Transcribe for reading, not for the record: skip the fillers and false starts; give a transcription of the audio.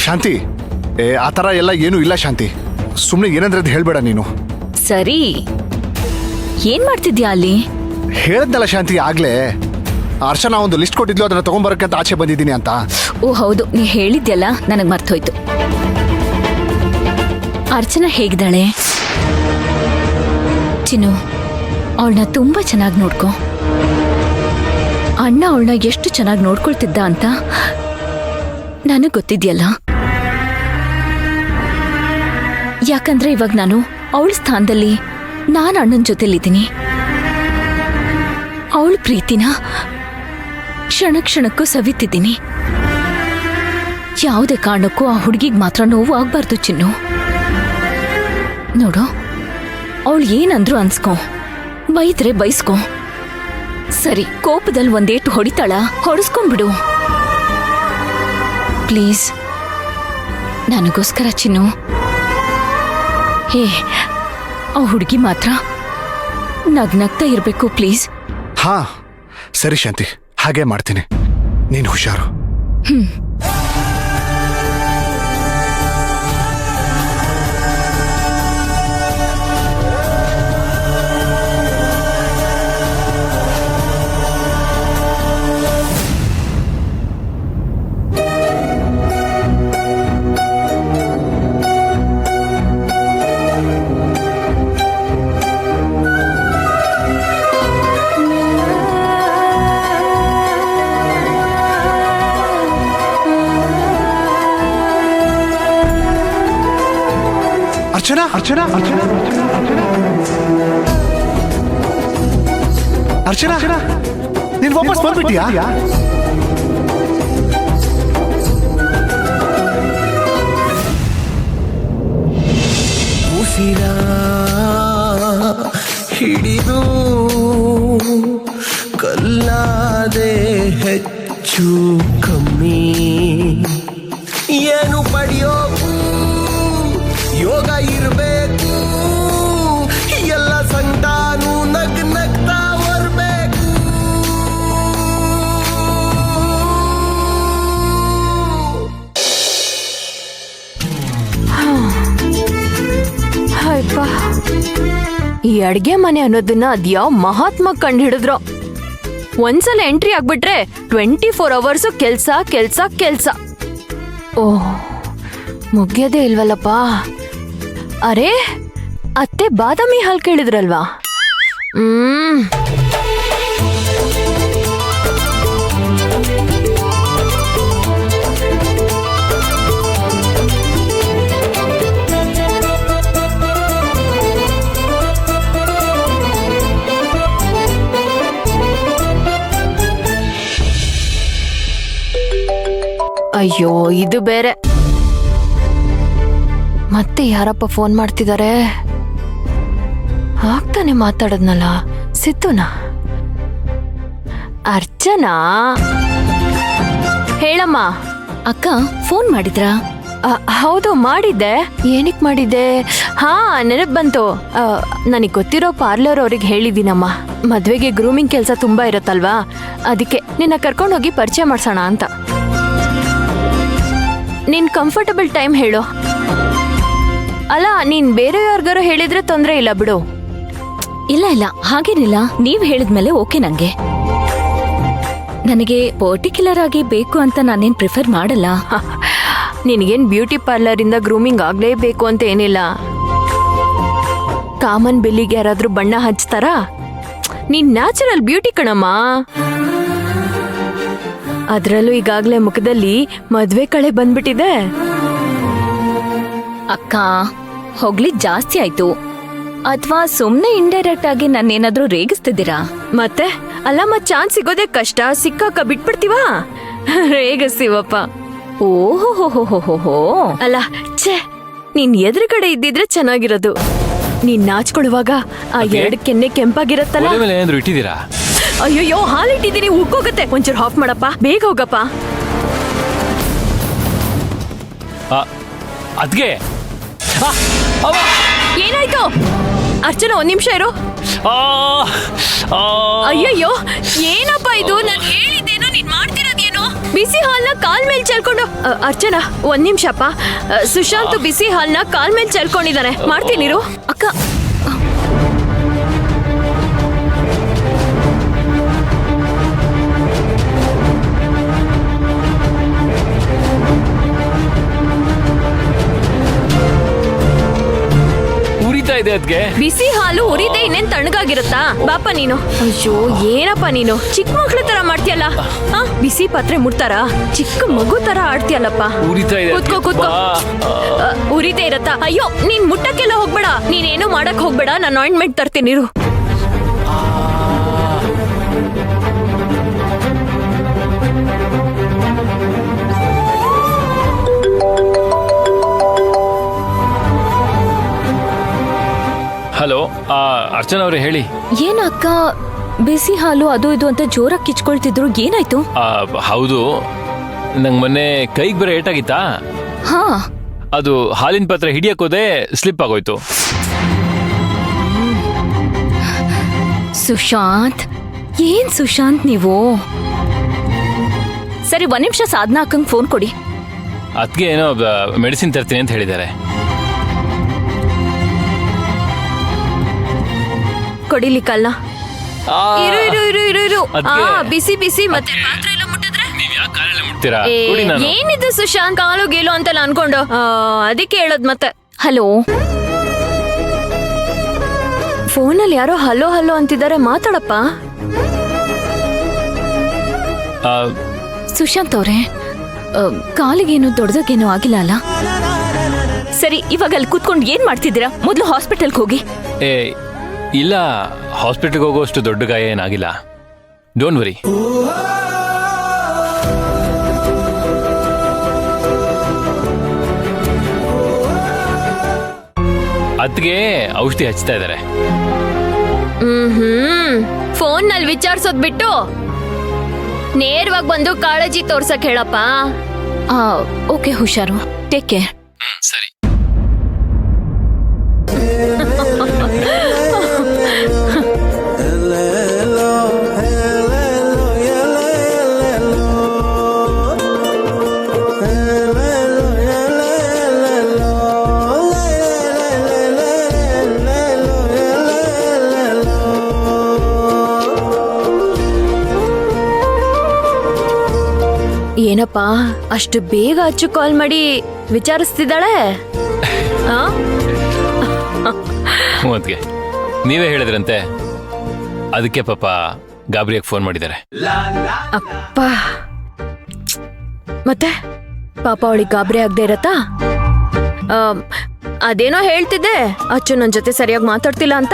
ಶಾಂತಿ, ಆ ಥರ ಎಲ್ಲ ಏನೂ ಇಲ್ಲ ಶಾಂತಿ. ಸುಮ್ಮನೆ ಏನಂದ್ರೆ ಅದು ಹೇಳ್ಬೇಡ ನೀನು. ಸರಿ, ಏನ್ ಮಾಡ್ತಿದ್ಯಾ ಅಲ್ಲಿ? ಹೇಳ್ದಲ್ಲ ಶಾಂತಿ ಆಗ್ಲೇ, ಅರ್ಚನಾ ಒಂದು ಲಿಸ್ಟ್ ಕೊಟ್ಟಿದ್ಲು, ಅದನ್ನ ತಗೊಂಡ್ಬರಕ್ಕೆ ಅಂತ ಆಚೆ ಬಂದಿದ್ದೀನಿ ಅಂತ. ಓ ಹೌದು, ನೀ ಹೇಳಿದ್ಯಲ್ಲ, ನನಗ್ ಮರ್ತೋಯ್ತು. ಅರ್ಚನಾ ಹೇಗಿದ್ದಾಳೆ? ಚಿನ್ನು, ಅವಳನ್ನ ತುಂಬಾ ಚೆನ್ನಾಗಿ ನೋಡ್ಕೊ. ಅಣ್ಣ ಅವಳನ್ನ ಎಷ್ಟು ಚೆನ್ನಾಗಿ ನೋಡ್ಕೊಳ್ತಿದ್ದ ಅಂತ ನನಗ್ ಗೊತ್ತಿದ್ಯಲ್ಲ. ಯಾಕಂದ್ರೆ ಇವಾಗ ನಾನು ಅವಳ ಸ್ಥಾನದಲ್ಲಿ ನಾನು ಅಣ್ಣನ ಜೊತೆಲಿದ್ದೀನಿ. ಅವಳ ಪ್ರೀತಿನ ಕ್ಷಣ ಕ್ಷಣಕ್ಕೂ ಸವಿತಿದ್ದೀನಿ. ಯಾವುದೇ ಕಾರಣಕ್ಕೂ ಆ ಹುಡುಗಿಗೆ ಮಾತ್ರ ನೋವು ಆಗ್ಬಾರ್ದು ಚಿನ್ನು. ನೋಡು, ಅವಳು ಏನಂದ್ರು ಅನ್ಸ್ಕೊ, ಬೈದ್ರೆ ಬೈಸ್ಕೊ. ಸರಿ, ಕೋಪದಲ್ಲಿ ಒಂದೇಟು ಹೊಡಿತಾಳ, ಹೊಡೆಸ್ಕೊಂಡ್ಬಿಡು ಪ್ಲೀಸ್, ನನಗೋಸ್ಕರ ಚಿನ್ನು. ಹೇ, ಆ ಹುಡುಗಿ ಮಾತ್ರ ನಗ್ನಗ್ತಾ ಇರ್ಬೇಕು ಪ್ಲೀಸ್. ಹಾ ಸರಿ ಶಾಂತಿ, ಹಾಗೆ ಮಾಡ್ತೀನಿ. ನೀನು ಹುಷಾರು. ಅರ್ಚನಾ, ಅರ್ಚನಾ, ಅರ್ಚನಾ, ಅರ್ಚನಾ, ಅರ್ಚನಾ, ನೀನ್ ವಾಪಸ್ ಬಂದ್ಬಿಟ್ಟಿಯಾ? ಉಸಿರ ಹಿಡಿದು ಕಲ್ಲಾದೆ ಹೆಚ್ಚು ಕಮ್ಮಿ ಏನು ಪಡೆಯೋಕು ಯೋಗ ಇರಬೇಕು. ಎಲ್ಲ ಸಂತಾನು ನಗ್ ನಗ್ತಾ ಬರ್ಬೇಕು. ಈ ಅಡ್ಗೆ ಮನೆ ಅನ್ನೋದನ್ನ ಅದ್ಯಾವ ಮಹಾತ್ಮ ಕಂಡು ಹಿಡಿದ್ರು. ಒಂದ್ಸಲ ಎಂಟ್ರಿ ಆಗ್ಬಿಟ್ರೆ 24 hours ಕೆಲ್ಸ ಕೆಲ್ಸ ಕೆಲ್ಸ. ಓಹ್, ಮುಗ್ಯದೇ ಇಲ್ವಲ್ಲಪ್ಪ. ಅರೆ, ಅತ್ತೆ ಬಾದಾಮಿ ಹಾಲು ಕೇಳಿದ್ರಲ್ವಾ? ಅಯ್ಯೋ, ಇದು ಬೇರೆ. ಮತ್ತೆ ಯಾರಪ್ಪ ಫೋನ್ ಮಾಡ್ತಿದ್ದಾರೆ? ಆಗ್ತಾನೆ ಮಾತಾಡದ್ನಲ್ಲ, ಸಿತ್ತುನಾ? ಅರ್ಚನಾ, ಹೇಳಮ್ಮ. ಅಕ್ಕ ಫೋನ್ ಮಾಡಿದ್ರಾ? ಹೌದು, ಮಾಡಿದ್ದೆ. ಏನಕ್ ಮಾಡಿದ್ದೆ? ಹಾ, ನೆನಪು ಬಂತು. ನನಗೆ ಗೊತ್ತಿರೋ ಪಾರ್ಲರ್ ಅವ್ರಿಗೆ ಹೇಳಿದ್ದೀನಮ್ಮ, ಮದ್ವೆಗೆ ಗ್ರೂಮಿಂಗ್ ಕೆಲಸ ತುಂಬಾ ಇರತ್ತಲ್ವಾ, ಅದಕ್ಕೆ ನಿನ್ನ ಕರ್ಕೊಂಡೋಗಿ ಪರಿಚಯ ಮಾಡ್ಸೋಣ ಅಂತ. ನಿನ್ ಕಂಫರ್ಟಬಲ್ ಟೈಮ್ ಹೇಳು. ಅಲ್ಲ, ನೀನ್ ಬೇರೆ ಯಾರಿಗಾರು ಹೇಳಿದ್ರೆ ತೊಂದ್ರೆ ಇಲ್ಲ ಬಿಡು. ಇಲ್ಲ ಇಲ್ಲ, ಹಾಗೇನಿಲ್ಲ. ನೀವ್ ಹೇಳಿದ್ಮೇಲೆ ಓಕೆ ನಂಗೆ. ನನಗೆ ಪರ್ಟಿಕ್ಯುಲರ್ ಆಗಿ ಬೇಕು ಅಂತ ನಾನೇನ್ ಪ್ರಿಫರ್ ಮಾಡಲ್ಲ. ನಿನಗೇನ್ ಬ್ಯೂಟಿ ಪಾರ್ಲರ್ ಇಂದ ಗ್ರೂಮಿಂಗ್ ಆಗ್ಲೇಬೇಕು ಅಂತ ಏನಿಲ್ಲ. ಕಾಮನ್ ಬೆಲ್ಲಿಗೆ ಯಾರಾದ್ರೂ ಬಣ್ಣ ಹಚ್ತಾರಾ? ನೀನ್ ನ್ಯಾಚುರಲ್ ಬ್ಯೂಟಿ ಕಣಮ್ಮ. ಅದ್ರಲ್ಲೂ ಈಗಾಗ್ಲೇ ಮುಖದಲ್ಲಿ ಮದ್ವೆ ಕಳೆ ಬಂದ್ಬಿಟ್ಟಿದೆ. ಅಕ್ಕ, ಹೊಗ್ಲಿ ಜಾಸ್ತಿ ಆಯ್ತು. ಅಥವಾ ಸುಮ್ನೆ ಇಂಡೈರೆಕ್ಟ್ ಆಗಿ ನನ್ನೇನಾದ್ರೂ ರೇಗಿಸ್ತಿದ್ದೀರಾ? ಮತ್ತೆ ಅಲ್ಲಮ್ಮ, ಚಾನ್ಸ್ ಸಿಗೋದೇ ಕಷ್ಟ, ಸಿಕ್ಕಾಕ ಬಿಟ್ಬಿಡ್ತೀವಾ? ರೇಗಿಸ್ತೀವಪ್ಪ. ಓಹೋ, ಅಲ್ಲ ಛೇ, ನೀನ್ ಎದುರುಗಡೆ ಇದ್ದಿದ್ರೆ ಚೆನ್ನಾಗಿರೋದು. ನೀನ್ ನಾಚ್ಕೊಳ್ಳುವಾಗ ಆ ಎರಡು ಕೆನ್ನೆ ಕೆಂಪಾಗಿರತ್ತಲ್ಲ. ಇಟ್ಟಿದ್ದೀರಾ? ಅಯ್ಯೋ, ಹಾಲಿಟ್ಟಿದ್ದೀನಿ, ಉಕ್ಕೋಗತ್ತೆ. ಒಂಚೂರು ಆಫ್ ಮಾಡಪ್ಪ, ಬೇಗ ಹೋಗಪ್ಪ. ಅದ್ಗೆ ಏನಾಯ್ತು? ಅರ್ಚನಾ, ಒಂದ್ ನಿಮಿಷ ಇರು. ಅಯ್ಯಯ್ಯೋ, ಏನಪ್ಪ ಇದು? ನಾನು ಹೇಳಿದ್ದೇನೋ, ನೀನ್ ಮಾಡ್ತಿರೋದೇನೋ? ಬಿಸಿ ಹಾಲ್ನ ಕಾಲ್ ಮೇಲೆ ಚೆಲ್ಕೊಂಡು ಅರ್ಚನಾ ಒಂದ್ ನಿಮಿಷಪ್ಪ. ಸುಶಾಂತ್ ಬಿಸಿ ಹಾಲ್ನ ಕಾಲ್ ಮೇಲೆ ಚೆಲ್ಕೊಂಡಿದ್ದಾನೆ. ಮಾಡ್ತೀನಿರು. ಅಕ್ಕ ಉರಿತಾ ಇದೆ ಅದ್ಗೆ. ಬಿಸಿ ಹಾಲು ಉರಿದೆ ಇನ್ನೇನ್ ತಣ್ಣಗಾಗಿರುತ್ತಾ? ಬಾಪ ನೀನು. ಅಯ್ಯೋ ಏನಪ್ಪ ನೀನು ಚಿಕ್ಕ ಮಕ್ಳ ತರ ಮಾಡ್ತೀಯಲ್ಲ. ಬಿಸಿ ಪಾತ್ರೆ ಮುಟ್ತಾರ ಚಿಕ್ಕ ಮಗು ತರ ಆಡ್ತೀಯಲ್ಲಪ್ಪ. ಉರಿತಾ ಇದೆ ಕೂತ್ಕೋ ಕೂತ್ಕೋ. ಉರಿದೇ ಇರತ್ತಾ? ಅಯ್ಯೋ ನೀನ್ ಮುಟ್ಟಕ್ಕೆಲ್ಲ ಹೋಗ್ಬೇಡ. ನೀನೇನು ಮಾಡಕ್ ಹೋಗ್ಬೇಡ. ನಾನು ಆಯಿಂಟ್ಮೆಂಟ್ ತರ್ತೀನಿ ಇರು. ಹಲೋ, ಅರ್ಚನಾ ಅವ್ರೆ ಹೇಳಿ. ಏನ ಅಕ್ಕ ಬಿಸಿ ಹಾಲು ಅದು ಇದು ಅಂತ ಜೋರಾಗಿ ಕಿಚ್ಕೊಳ್ತಿದ್ರು, ಏನಾಯ್ತು? ಹೌದು, ನಂಗೆ ಮೊನ್ನೆ ಕೈಗೆ ಬೇರೆ ಏಟಾಗಿತ್ತಾ. ಹಾ ಅದು ಹಾಲಿನ ಪಾತ್ರೆ ಹಿಡಿಯಕ್ ಹೋದೆ, ಸ್ಲಿಪ್ ಆಗೋಯ್ತು. ಸುಶಾಂತ್, ಏನ್ ಸುಶಾಂತ್ ನೀವು? ಸರಿ ಒಂದ್ ನಿಮಿಷ ಸಾಧನಾ ಅಕ್ಕಂಗ್ ಫೋನ್ ಕೊಡಿ. ಅದಕ್ಕೆ ಏನೋ ಮೆಡಿಸಿನ್ ತರ್ತೀನಿ ಅಂತ ಹೇಳಿದ್ದಾರೆ. ಕೊಡಿಲಿಕ್ಕಲ್ಲ. ಇರು ಇರು ಇರು ಇರು ಇರು. ಅದ್ಕೆ- ಬಿಸಿ ಬಿಸಿ ಮತ್ತೆ ಪಾತ್ರೆ ಎಲ್ಲ ಮುಟ್ಟಿದ್ರೆ ನೀವ್ ಯಾಕೆ ಕಾಲೆಲ್ಲ ಮುಟ್ತೀರಾ? ಏ, ಕೊಡಿ ನಾನು. ಏನಿದು ಸುಶಾಂತ್ ಕಾಲು ಗೀಲು ಅಂತೆಲ್ಲ ಅನ್ಕೊಂಡು ಅದಕ್ಕೆ ಹೇಳೋದ್ ಮತ್ತೆ. ಹಲೋ, ಫೋನಲ್ಲಿ ಯಾರೋ ಹಲೋ ಹಲೋ ಅಂತಿದ್ದಾರೆ, ಮಾತಾಡಪ್ಪ. ಆ, ಸುಶಾಂತ್ ಅವ್ರೆ, ಕಾಲಿಗೇನು ದೊಡ್ಡದಾಗೇನು ಆಗಿಲ್ಲ ಅಲ್ಲ? ಸರಿ, ಇವಾಗ ಅಲ್ಲಿ ಕೂತ್ಕೊಂಡು ಏನ್ ಮಾಡ್ತಿದ್ದೀರಾ? ಮೊದಲು ಹಾಸ್ಪಿಟಲ್ಗೆ ಹೋಗಿ. ಏ ಇಲ್ಲ, ಹಾಸ್ಪಿಟಲ್ಗೆ ಹೋಗೋಷ್ಟು ದೊಡ್ಡ ಗಾಯ ಏನಾಗಿಲ್ಲ. Don't worry. ಅದಕ್ಕೆ ಔಷಧಿ ಹಚ್ತಾ ಇದ್ದಾರೆ. ಫೋನ್ ನಲ್ಲಿ ವಿಚಾರಿಸೋದ್ ಬಿಟ್ಟು ನೇರವಾಗಿ ಬಂದು ಕಾಳಜಿ ತೋರ್ಸಕ್ ಹೇಳಪ್ಪ. ಓಕೆ, ಹುಷಾರು. Take care. ಸರಿ. ಏನಪ್ಪಾ ಅಷ್ಟು ಬೇಗ ಅಚ್ಚು ಕಾಲ್ ಮಾಡಿ ವಿಚಾರಿಸ್ತಿದ್ದಾಳೆ? ಅದಕ್ಕೆ ನೀವೇ ಹೇಳಿದ್ರಂತೆ, ಅದಕ್ಕೆ ಪಾಪ ಗಾಬರಿಯಾಗಿ ಫೋನ್ ಮಾಡಿದ್ದಾರೆ. ಅಪ್ಪ, ಮತ್ತೆ ಪಾಪ ಅವಳಿಗೆ ಗಾಬರಿ ಆಗದೆ ಇರತ್ತಾ? ಅದೇನೋ ಹೇಳ್ತಿದ್ದೆ, ಅಚ್ಚು ನನ್ ಜೊತೆ ಸರಿಯಾಗಿ ಮಾತಾಡ್ತಿಲ್ಲ ಅಂತ.